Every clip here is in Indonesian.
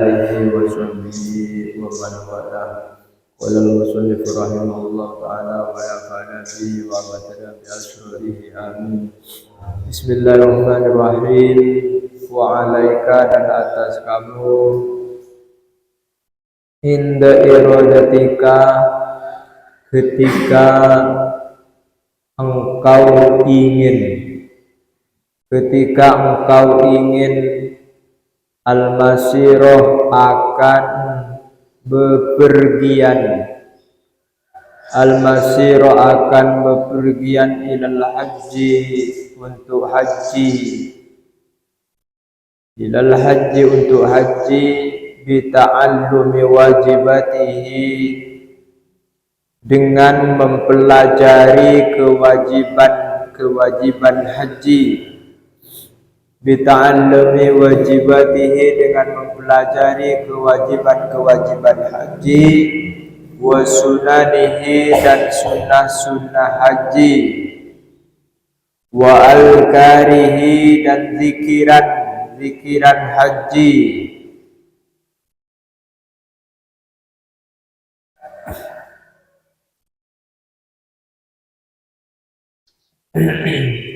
alihi wa sahbihi wa man wala. Qala al-musannif rahimahullah ta'ala wa nafa'ana bihi wa badana bi asrarihi amin. Bismillahirrahmanirrahim. Wa alaika, dan atas kamu, inda iradatika, ketika engkau ingin al-masirah, akan bepergian, al-masirah akan bepergian, ilal haji, untuk haji, ilal haji, untuk haji, bita'allumi wajibatihi, dengan mempelajari kewajiban haji, bita'allumi wajibatihi, dengan mempelajari kewajiban haji, wa sunanihi, dan sunnah haji, wa al-karihi, dan zikiran haji.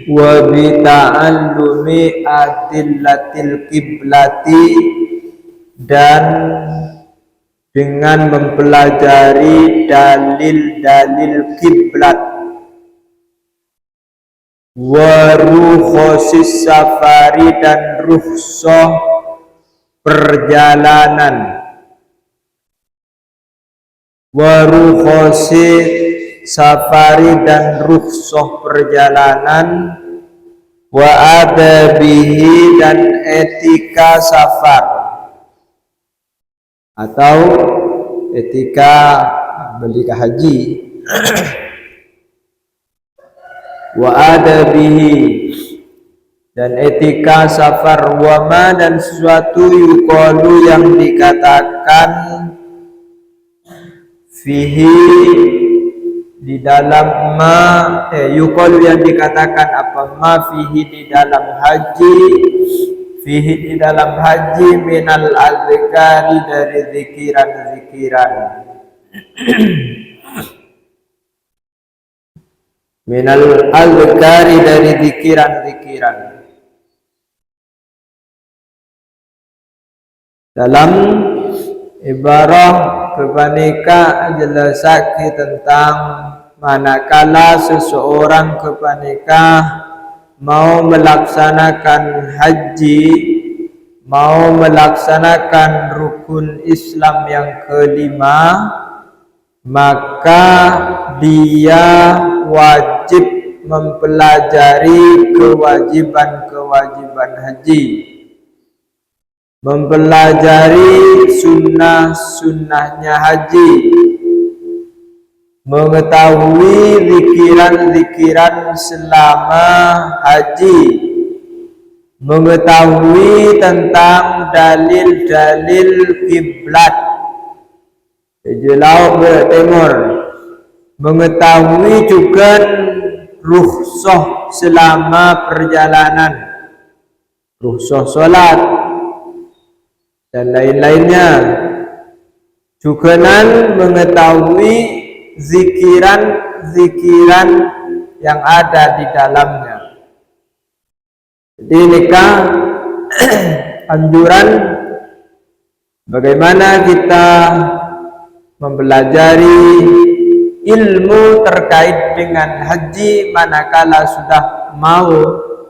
Wa bita'allumi adillatil kiblati, dan dengan mempelajari dalil-dalil kiblat, wa rukhsis safari, dan rukhsah perjalanan, wa rukhsis safari, dan rukhsah perjalanan, wa adabihi, dan etika safar atau etika balik haji, wa adabihi, dan etika safar, wa ma, dan sesuatu yuqalu, yang dikatakan, fihi, di dalam ma, yuqalu, yang dikatakan apa, ma fihi, di dalam haji, fihi, di dalam haji, minal azkari, dari zikiran minal azkari, dari zikiran dalam ibarah kepanika jelasake tentang manakala seseorang kepanika mau melaksanakan haji, mau melaksanakan rukun Islam yang kelima, maka dia wajib mempelajari kewajiban haji, mempelajari sunnahnya haji, mengetahui zikiran selama haji, mengetahui tentang dalil kiblat laut timur, mengetahui juga rukhsah selama perjalanan, rukhsah salat dan lain-lainnya, juga mengetahui zikiran yang ada di dalamnya. Jadi nikah anjuran bagaimana kita mempelajari ilmu terkait dengan haji manakala sudah mau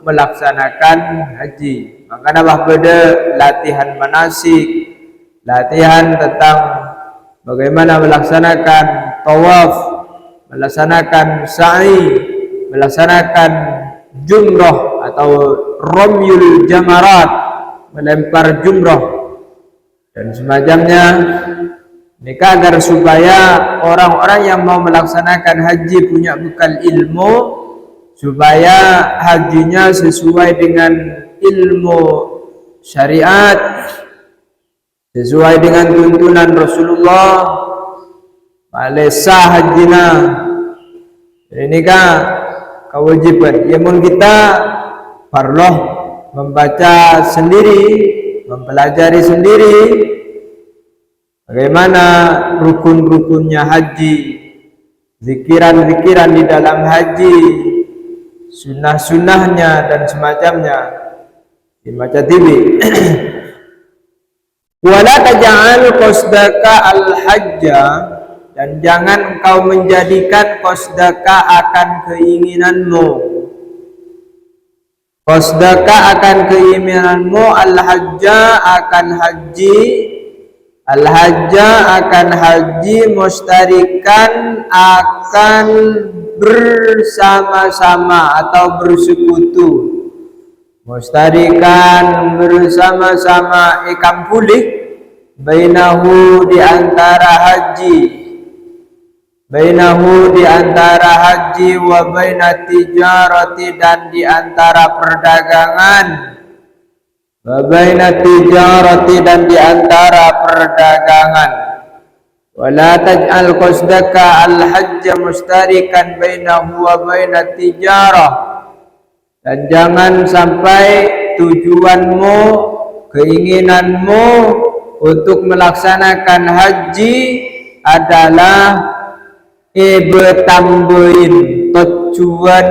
melaksanakan haji. Maka pada latihan manasik, latihan tentang bagaimana melaksanakan tawaf, melaksanakan sa'i, melaksanakan jumrah atau ramyul jamarat, melempar jumrah dan semacamnya. Nikah agar supaya orang-orang yang mau melaksanakan haji punya bekal ilmu, supaya hajinya sesuai dengan ilmu syariat, sesuai dengan tuntunan Rasulullah, malesa hajina. Ini kan kewajiban. Yamun kita perlu membaca sendiri, mempelajari sendiri, bagaimana rukun-rukunnya haji, zikiran-zikiran di dalam haji, sunnah-sunnahnya dan semacamnya. Dibaca TV. Wala taj'al qasdaka al-hajja, dan jangan engkau menjadikan qasdaka akan keinginanmu. Qasdaka akan keinginanmu al-hajja akan haji, al-hajja akan haji, mustarikan akan bersama-sama atau bersekutu. Mustarikan bersama-sama ikam pulih, bainahu di antara haji, bainahu di antara haji, wa bainat tijarati dan di antara perdagangan, wa bainat tijarati dan di antara perdagangan. Wala taj'al qasdaka al-hajja mustarikan bainahu wa bainat tijarah, dan jangan sampai tujuanmu, keinginanmu untuk melaksanakan haji adalah betambuin tujuan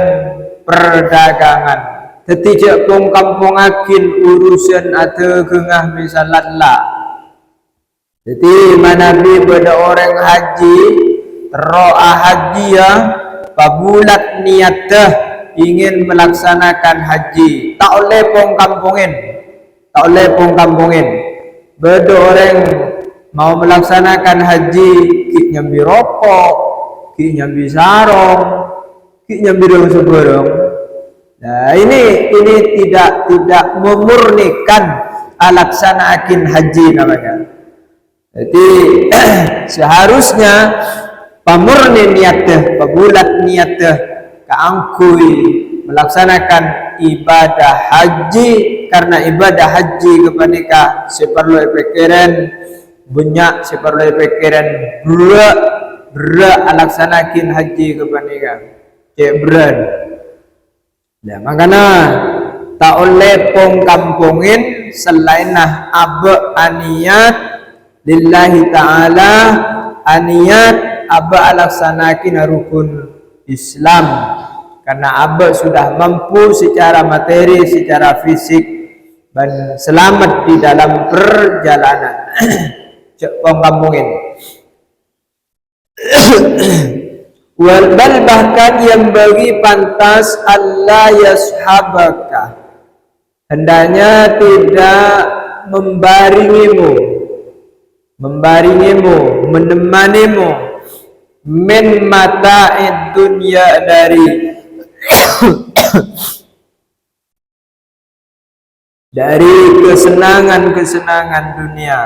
perdagangan. Tetijak pun kampung akin urusan atau gengah misalat lah. Jadi manabi pada orang haji teroa haji ya, pabulat niatah ingin melaksanakan haji, tak oleh pun kampungin, tak oleh pun kampungin. Beda orang mau melaksanakan haji, ki nyambi rokok, ki nyambi sarong, ki nyambi dong seborong. Nah ini tidak memurnikan laksanaakin haji namanya. Jadi seharusnya pamurni niatnya, pabulat niatnya keangkui melaksanakan ibadah haji, karena ibadah haji kepanika seperlu pikiran banyak, seperlu pikiran berat alaksanakin haji kepanika cek berat. Nah makanya tak oleh pong kampungin selain abe aniat lillahi ta'ala, aniat abe alaksanakin rukun Islam, karena abah sudah mampu secara materi, secara fisik, dan selamat di dalam perjalanan. Cek kampungin. Wal bahkan yang bagi pantas Allah yashabaka, hendaknya tidak membaringimu, menemanimu min mata'id dunya, dari kesenangan-kesenangan dunia,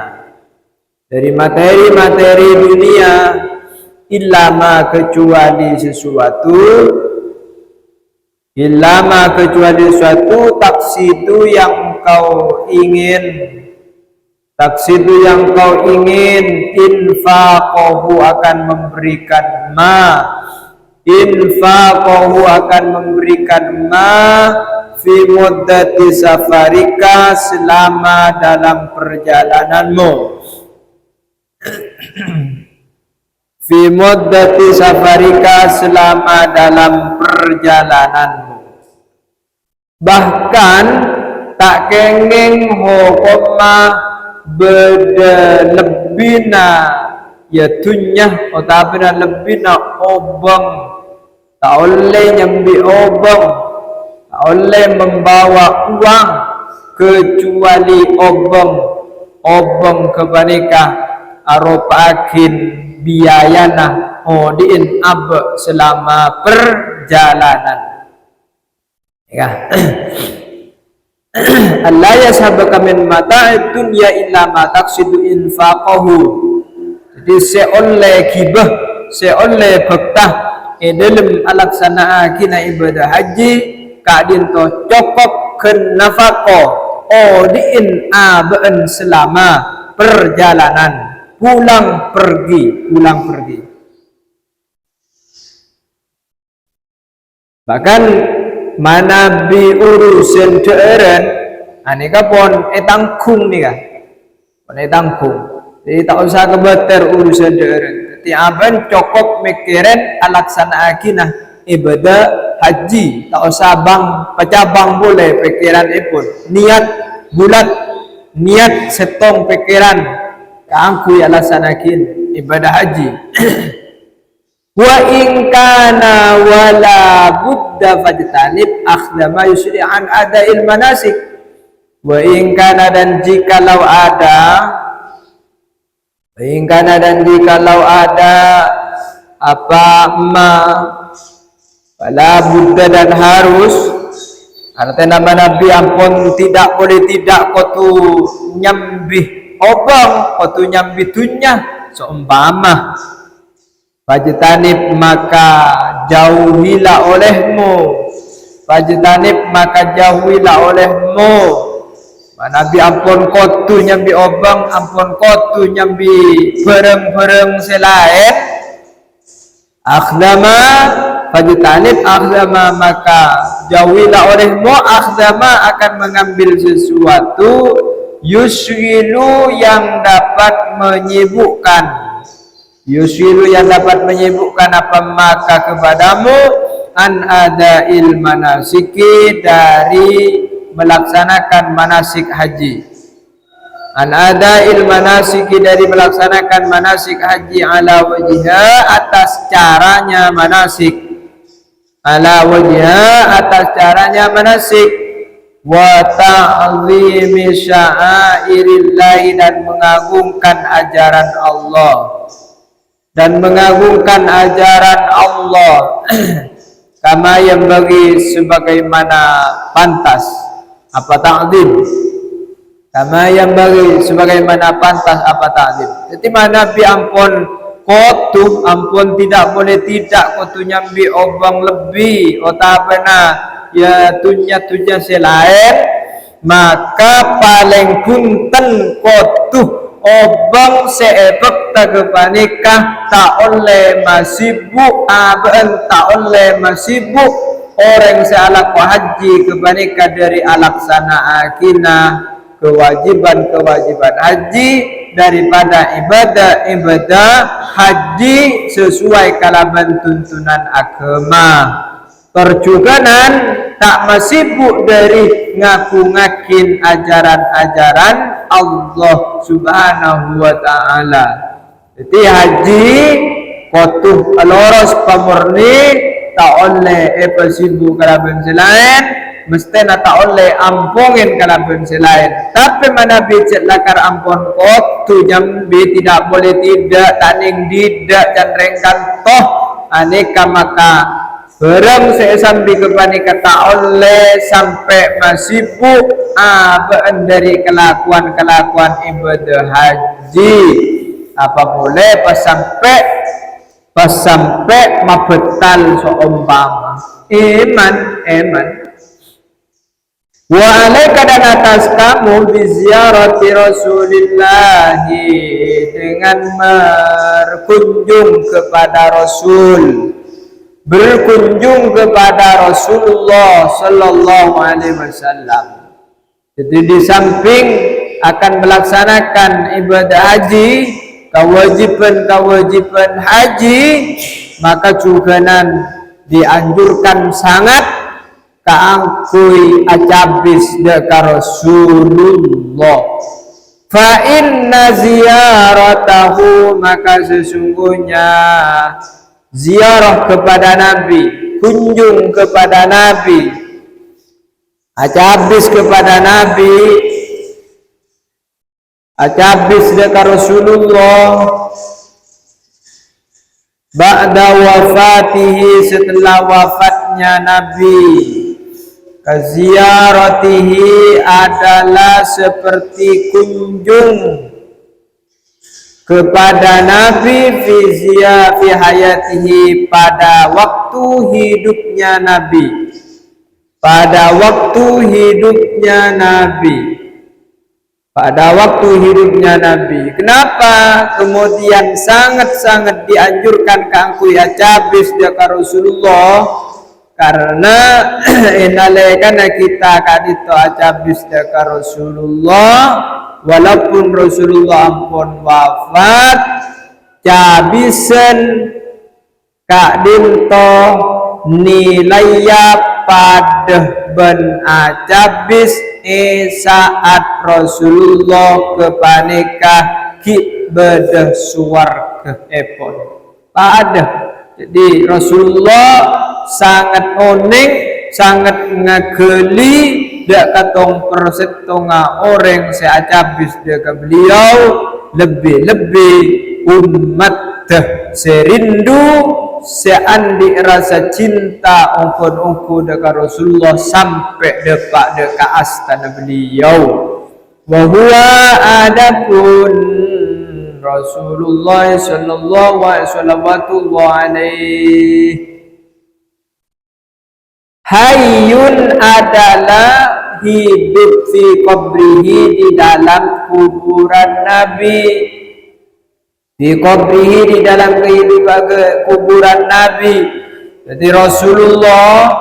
dari materi-materi dunia, illama kecuali sesuatu taksidu yang kau ingin, taksidu yang kau ingin, infaqahu akan memberikan infaqahu akan memberikan fi muddati safarika, selama dalam perjalananmu. Fi muddati safarika, selama dalam perjalananmu. Bahkan tak kenging hukuma beda lebina ya tunyah otabina lebina obang, tak oleh nyambi obang, tak oleh membawa uang kecuali obang kebanika aropakin biayana odiin ab selama perjalanan ya. Allah yashabaka min mata'id dunya illa ma taqsidu infaqahu. Jadi seoleh kibah, seoleh bektah dalam alaksanaan kina ibadah haji kadin to cokop ken nafaqo diin aben selama perjalanan pulang pergi. Bahkan mana bi urusan deren aneka pon etangkung nih kan, pon etangkung. Jadi tak usah kebeter urusan deren. Jadi aban cukup mikirin alaksana akinah ibadah haji. Tak usah bang pecabang boleh pikiran pun. Niat bulat, niat setong pikiran kaangku alaksanakin ibadah haji. Wa in kana wala budda fajtanib akhdha ma yusri an ada'il manasik. Wa in kana dan jikalau ada apa ma wala budda dan harus artinya nama Nabi ampun tidak boleh tidak kotu nyambih obang kotu nyambih dunya seumpama fajtanib maka jauhilah olehmu Nabi ampun kotu nyambi obang, ampun kotu nyambi bareng-bareng selain akhdama fajtanib akhdama maka jauhilah olehmu akhdama akan mengambil sesuatu yuswilu yang dapat menyibukkan apa maka kepadamu an adail manasiki dari melaksanakan manasik haji melaksanakan manasik haji ala wajha atas caranya manasik wa ta'zimi sya'airillah dan mengagungkan ajaran Allah kama yang bagi sebagaimana pantas apa ta'zim jadi mana Nabi ampun tidak boleh tidak kotu nyambi obang lebih otapena ya tunya selain maka paling punten kotu obang seebek tagepanikah tak oleh masibuk orang sealak haji kebanika dari alaksana akinah kewajiban haji daripada ibadah haji sesuai kalaban tuntunan agama perjuganan tak masibuk dari ngaku-ngakin ajaran Allah subhanahu wa ta'ala. Jadi haji kotuh loros pamurni tak oleh sibuk kalaban selain mesti tak oleh ampungin kalaban selain tapi mana bijak lakar ampun kotuh jambi tidak boleh tidak taning tidak janrengkan toh aneka maka barang sesambi kepanika tak oleh sampai masibuk dari kelakuan ibadah haji apa boleh pas sampai mabetal seumpama iman wa alaika dan atas kamu biziarati Rasulillah dengan berkunjung kepada Rasulullah sallallahu alaihi wasallam. Jadi di samping akan melaksanakan ibadah haji kewajiban haji maka juga dianjurkan sangat kaangkui acabis deka Rasulullah fa inna ziyaratahu maka sesungguhnya ziarah kepada Nabi kunjung kepada Nabi acabis kepada Nabi acabis deka Rasulullah ba'da wafatihi setelah wafatnya Nabi kaziaratihi adalah seperti kunjung kepada Nabi fi hayatihi pada waktu hidupnya Nabi kenapa kemudian sangat-sangat dianjurkan kangkui acabis deka Rasulullah karena inalekana kita kadito acabis deka Rasulullah walaupun Rasulullah ampun wafat cabisen kak dinto nilaiya pada ben acabis saat Rasulullah kepanikah ki bedah suwarga epon pada. Jadi Rasulullah sangat oning, sangat ngageli dak katong persetonga orang seacabis deka beliau lebih-lebih umat serindu seandi rasa cinta ongkon deka Rasulullah sampai deka astana beliau. Wa huwa adapun Rasulullah sallallahu alaihi hayyun adalah hidup fi qabrihi di dalam kuburan Nabi, di qabrihi di dalam kehidupan kuburan Nabi. Jadi Rasulullah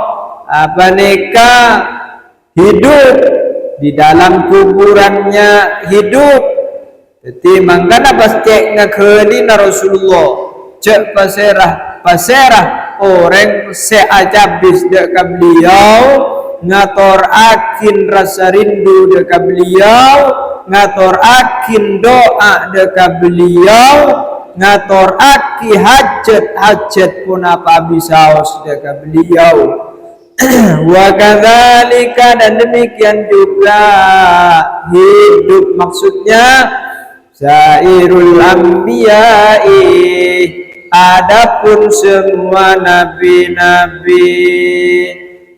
hidup di dalam kuburannya hidup. Jadi mangkana pas cek ngakeli na Rasulullah cek paserah orang seajabis deka beliau ngator akin rasa rindu deka beliau, ngator akin doa deka beliau, ngator aki hajat pun apa bisa deka beliau. Wa kadzalika dan demikian juga hidup maksudnya sairul anbiya'i adapun semua nabi-nabi,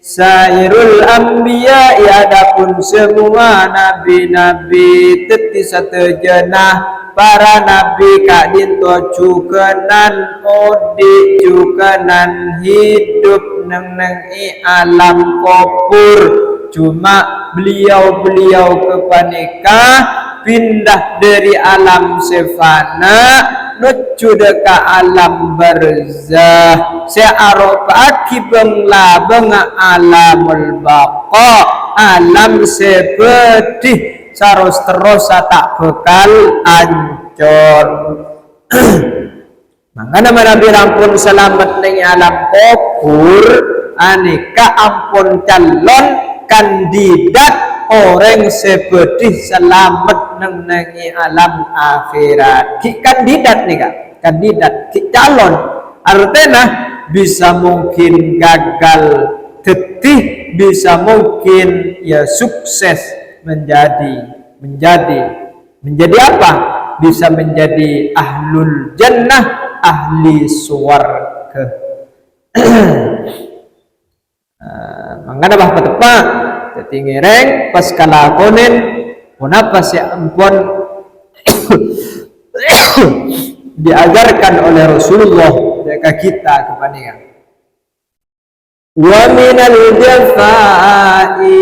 sairul anbiya'i adapun semua nabi-nabi teti satejenah para nabi kak dinto cukenan odi cukenan hidup neng alam kubur, cuma beliau kepanikah pindah dari alam sefana nuju deka alam barzah searopa akibengla benga alamul baqa alam sepedih saros terus tak bekal ancor. Makanya Nabi ampun selamat ning alam kubur anika ampun calon kandidat orang sepedih selamat nengi alam akhirat. Ki kandidat nih kak, kandidat ki calon artinya bisa mungkin gagal tetih, bisa mungkin ya sukses menjadi apa? Bisa menjadi ahlul jannah, ahli suwarga. Mangga bah tepat ketinggereng pas kalakonen kenapa si ampun diajarkan oleh Rasulullah jika kita kepaningan wa minal jafai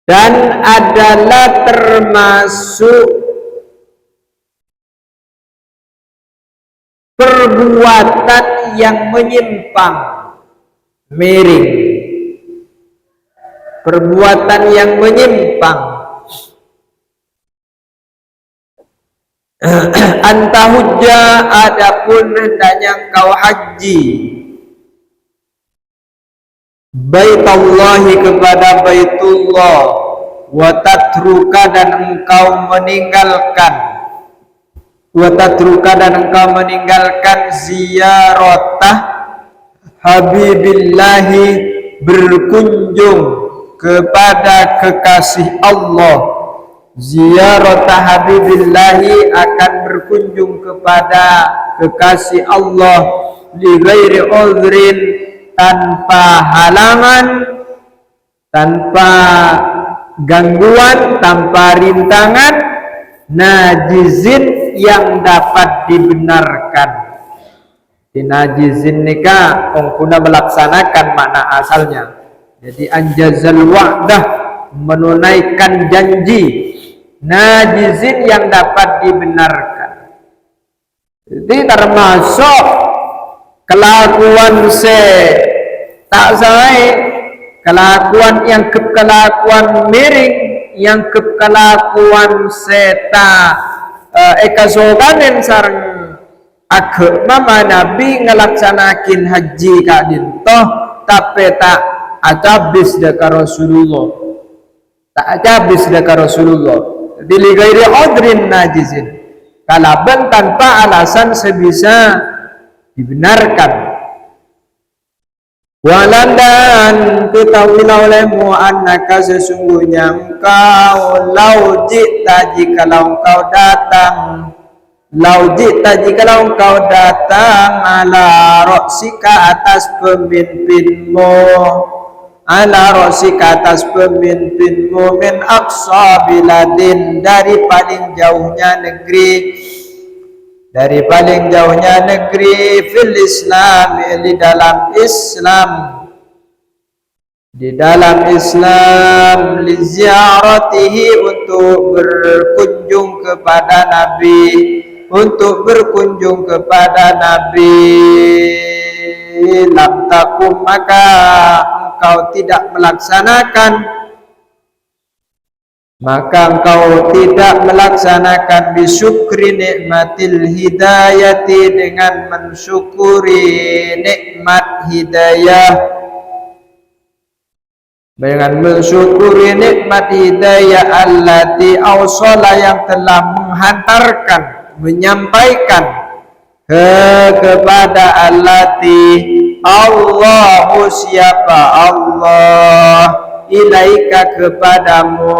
dan adalah termasuk perbuatan yang menyimpang miring, perbuatan yang menyimpang anta hujjah adapun hendaknya kau haji baitallahi kepada baitullah wa tatruka dan engkau meninggalkan ziyaratah habibillahi berkunjung kepada kekasih Allah. Ziyaratah habibillahi akan berkunjung kepada kekasih Allah li ghairi udhrin tanpa halangan, tanpa gangguan, tanpa rintangan, najizin yang dapat dibenarkan. Di najizin nikah ongkuna melaksanakan makna asalnya. Jadi anjazal wa'dah menunaikan janji. Najizin yang dapat dibenarkan. Jadi termasuk kelakuan tak sae kelakuan yang kelakuan miring, yang kelakuan seta ekasoganen sareng agama Nabi ngelaksanakin haji kadin toh tapi tak acabis deka Rasulullah, tak acabis deka Rasulullah dili gairi udrin najizin, kalaban tanpa alasan sebisa dibenarkan. Walandan ketahuilah olehmu annaka sesungguhnya engkau laujita jikalau engkau datang, laujita jikalau engkau datang ala roksika atas pemimpinmu, ala roksika atas pemimpinmu min aqsa biladin dari paling jauhnya negeri, dari paling jauhnya negeri fil Islam, di dalam Islam, di dalam Islam li ziaratihi untuk berkunjung kepada Nabi, untuk berkunjung kepada Nabi. Lam takum maka engkau tidak melaksanakan, maka engkau tidak melaksanakan bisyukri nikmatil hidayati dengan mensyukuri nikmat hidayah, dengan mensyukuri nikmat hidayah allati awsala yang telah menghantarkan, menyampaikan kepada allati Allahu siapa Allah ilaika kepadamu,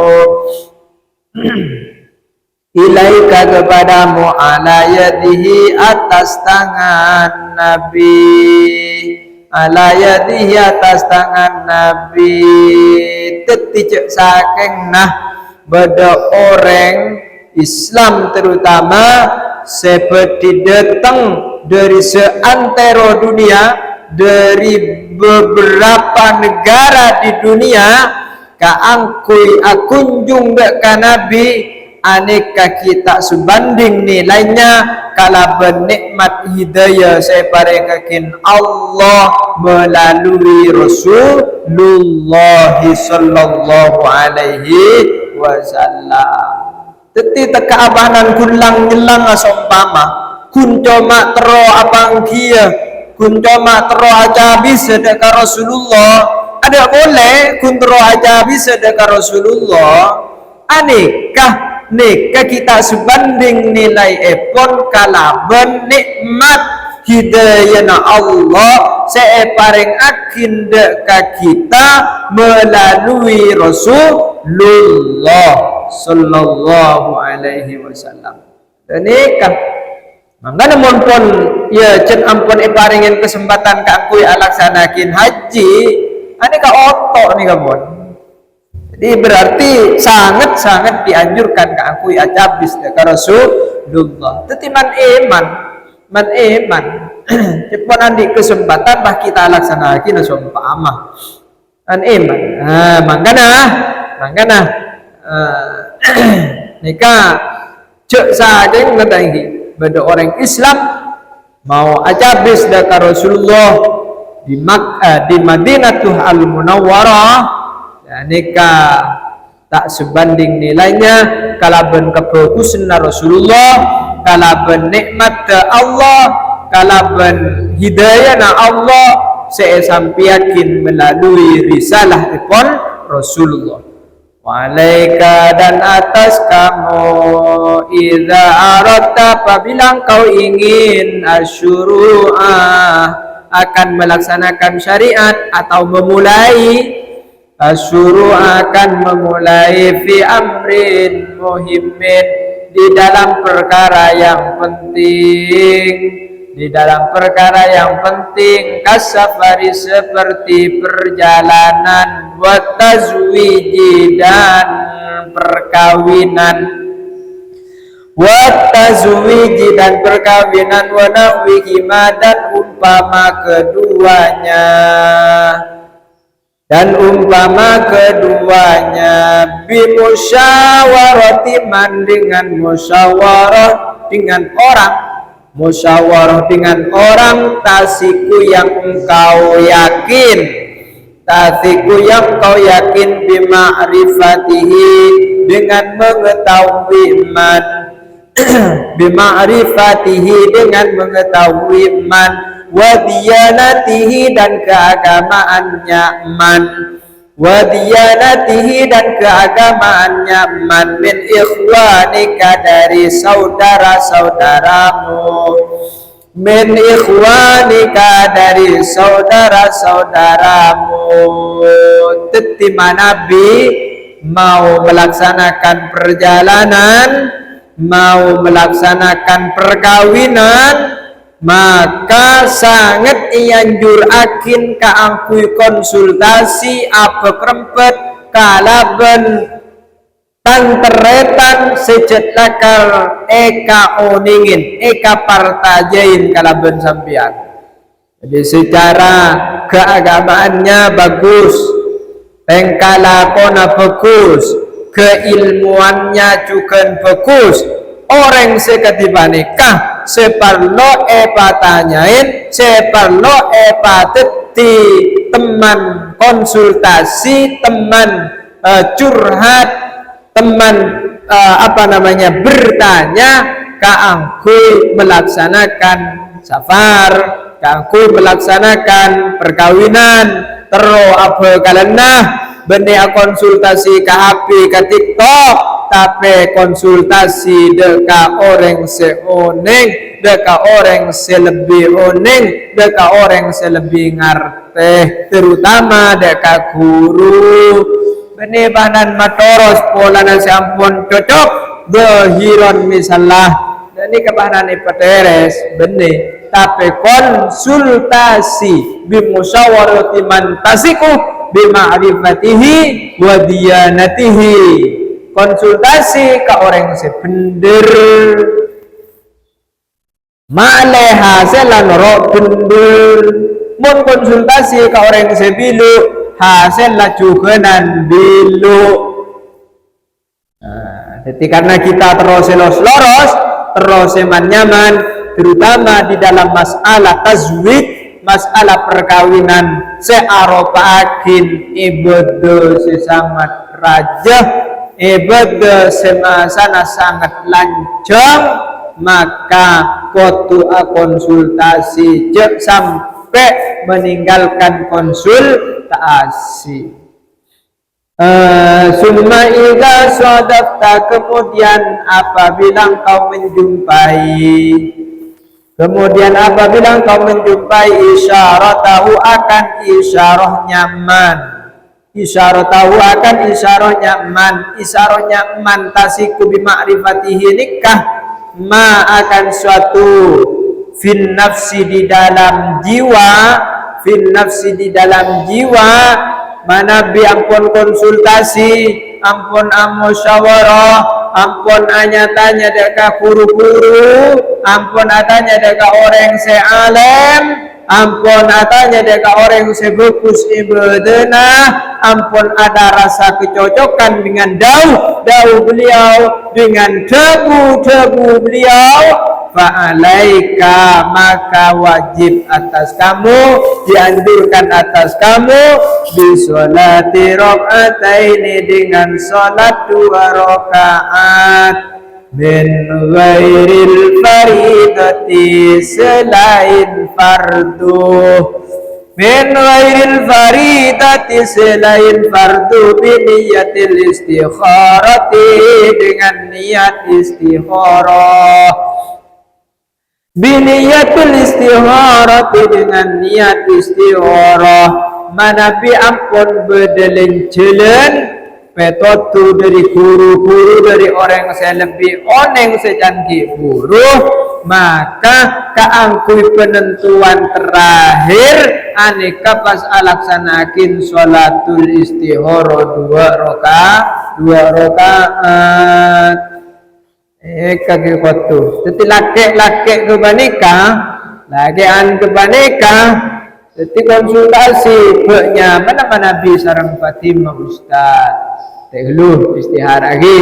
ilaika kepadamu ala yadihi atas tangan Nabi, ala yadihi atas tangan Nabi. Teticek saking nah beda orang Islam terutama seperti datang dari seantero dunia, dari beberapa negara di dunia kaangkui akunjung deka Nabi, aneka kita sebanding nilainya kalaban nikmat hidayah saya parekakin Allah melalui Rasulullah sallallahu alaihi wasallam. Teti teka abanan kulang nyelang asompama kuncoma tero abang kia, kuncoma tero aja bisa deka Rasulullah, ada boleh kuntro aja bisa deka Rasulullah. Anekah nikah kita sebanding nilai epon kalaban nikmat hidayahna Allah saya paring akin deka kita melalui Rasulullah sallallahu alaihi wasallam. Dan nikah maka namun pun ya cen ampun paringin kesempatan ka aku alaksanakin haji, ane ka oto nih kamu. Jadi berarti sangat-sangat dianjurkan ka aku acabis ka Rasulullah. Tetiman iman, man iman. Cepon andi kesempatan bah kita alaksanakin sumpama. An iman. Mangkana nikah cek saja yang ngetangi pada orang Islam mau acabis daka Rasulullah di Madinatul Al-Munawwarah, ya, nikah tak sebanding nilainya kalaban kefokusan Rasulullah, kalaban nikmat Allah, kalaban hidayah na Allah saya sampai yakin melalui risalah ipon Rasulullah. Walaika dan atas kamu idza aradta apabila kau ingin asyuru'ah akan melaksanakan syariat atau memulai asyuru'ah akan memulai fi amrin muhimmin di dalam perkara yang penting, di dalam perkara yang penting kasafari seperti perjalanan, wa tazwiji dan perkawinan, wa tazwiji dan perkawinan, wa nahwihima dan umpama keduanya, dan umpama keduanya bimusyawarati man dengan musyawarah dengan orang, musyawarah dengan orang tasiku yang engkau yakin, Tathiku yang kau yakin bima'rifatihi dengan mengetahui man bima'rifatihi dengan mengetahui man wa diyanatihi dan keagamaannya man wa diyanatihi dan keagamaannya man min ikhwanika dari saudara-saudaramu min ikhwanika dari saudara-saudaramu. Ketika Nabi mau melaksanakan perjalanan, mau melaksanakan perkawinan, maka sangat ianjurakin kaangkui konsultasi apa kerempet kalaben tanteretan sejetlakal eka oningin eka partajain kalaben sampian. Jadi secara keagamaannya bagus, tengkalakona bagus, keilmuannya juga bagus. Orang seketiba nikah seperlo tanyain, seperlo teti teman konsultasi, teman curhat, teman bertanya kaangkui melaksanakan safar, kaangkui melaksanakan perkawinan, terus apa kalena benih konsultasi ke HP ke TikTok, tapi konsultasi deka orang seoneng, deka orang selebih oneng, deka orang selebih ngerti, terutama deka guru. Benih bahan matoros pola nasi ampun cocok behiron misalnya, dan ini kebahanan ipateres benih, tapi konsultasi bimusyawarati man tasiku bima'rifatihi wa diyanatihi, konsultasi ke orang sebender maleha selan ro bender, mun konsultasi ke orang sebilu hasil lajuganan bilu. Jadi karena kita terus loros terus nyaman, terutama di dalam masalah tazwid, masalah perkawinan, searopakin ibadah sesangat raja, ibadah semasana sangat lancang, maka waktu konsultasi sampai meninggalkan konsultasi. Summa idza sadaqta, kemudian apabila kau menjumpai isyaratahu akan isyarahnya man, isyarahnya man tasiku bima'rifatihi nikah ma akan suatu fin nafsi di dalam jiwa, mana bi ampun konsultasi, ampun musyawarah, ampun anyatanya deka guru-guru, ampun atanya deka orang se'alem, ampun atanya deka orang sebagus ibadana, ampun ada rasa kecocokan dengan daun beliau, dengan debu beliau, fa'alaika maka wajib atas kamu, dianjurkan atas kamu bisolati rakaataini dengan salat 2 rakaat min ghairil faridati selain fardu, min ghairil faridati selain fardu biniyatil istikharati dengan niat istikharah, biniyatul istikharati dengan niat istikharah. Mana bi ampun bedelen jalan petotu dari guru-guru, dari orang saya lebih oneng secanggih guru, maka kaangkui penentuan terakhir aneka pas alaksanakin sholatul istihara 2 rakaat. Kaki kotu. Jadi laki kebanika, lakian kebanika. Jadi konsultasi beknya mana bisa sarang Fatimah Ustaz. Tegluh istihara lagi,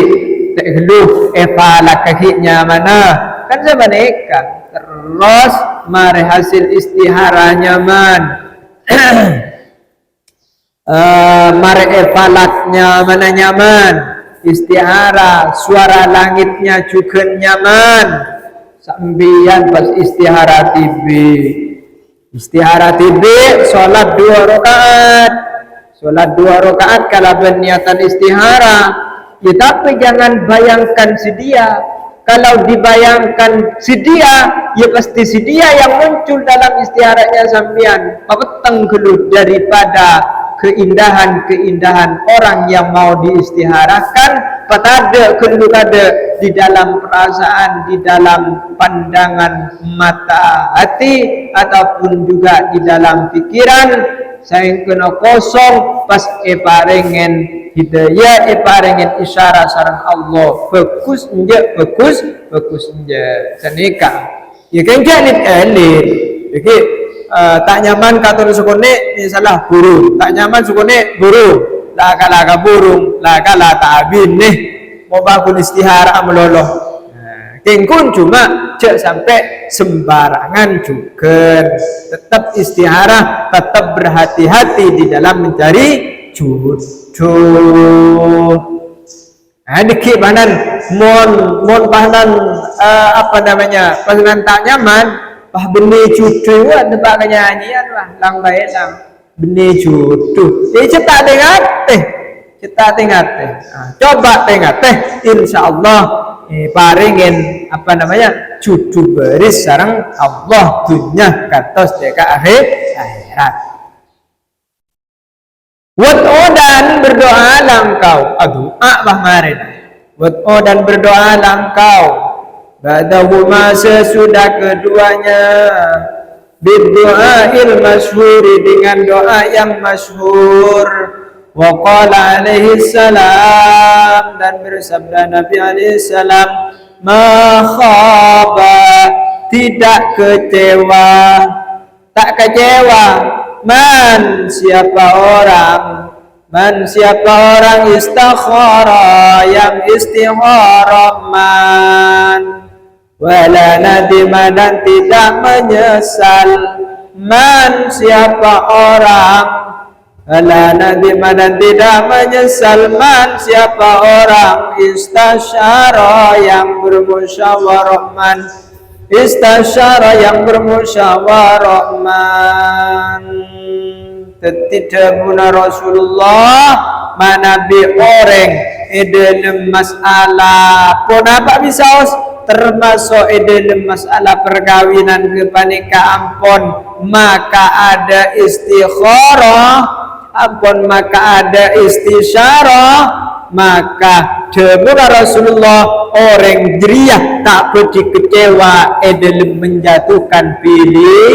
tegluh evala kakinya mana? Kan sebanika. Terus mari hasil istiharanya man. Mare falaknya mana nyaman, istihara suara langitnya juga nyaman. Sambian pas istihara tibi sholat 2 rakaat. Sholat 2 rakaat kalau berniatan istihara. Ya, tapi jangan bayangkan si dia. Kalau dibayangkan si dia, ya pasti si dia yang muncul dalam istiharanya sambian. Peteng gelut daripada keindahan-keindahan orang yang mau diistiharakan, patade kendukade di dalam perasaan, di dalam pandangan mata hati, ataupun juga di dalam pikiran. Saya kena kosong pas paringen hidayah, paringen isyarat sareng Allah. Bagus nje senika. Ya kan elit jadi tak nyaman katon sukune misalnya burung, tak nyaman sukune burung, laka burung, laka ta'abin nih mau bangun istihara meloloh. Kengkun cuma cek sampai sembarangan juga. Tetap istihara, tetap berhati-hati di dalam mencari jodoh. Nah, dikit banan mon banan apa namanya? Pasangan tak nyaman, pah benih jodoh ada pakai nyanyian lah, lang baik lang benih jodoh. Jadi cetak tengah teh. Coba tengah teh, insyaallah paringin apa namanya cucu beris sareng Allah dunya katos deka akhirat. Dan berdoa langkau marin. Dan berdoa langkau badahuma sesudah keduanya berdoa masyhuri dengan doa yang masyhur. Wa qala alaihi salam, dan bersabda Nabi alaihi salam, ma khaba, tidak kecewa, tak kecewa man siapa orang istakhara yang istihara man wala nadima, dan tidak menyesal man siapa orang wala nadima, dan tidak menyesal man siapa orang istasyara yang bermusyawarah man Tetidabuna Rasulullah manabi orang dalam masalah pun apa bisa termasuk dalam masalah perkawinan kepanika ampun maka ada istikharah, ampun maka ada istisyarah, maka jemur Rasulullah orang diriah tak boleh kecewa dalam menjatuhkan pilihan.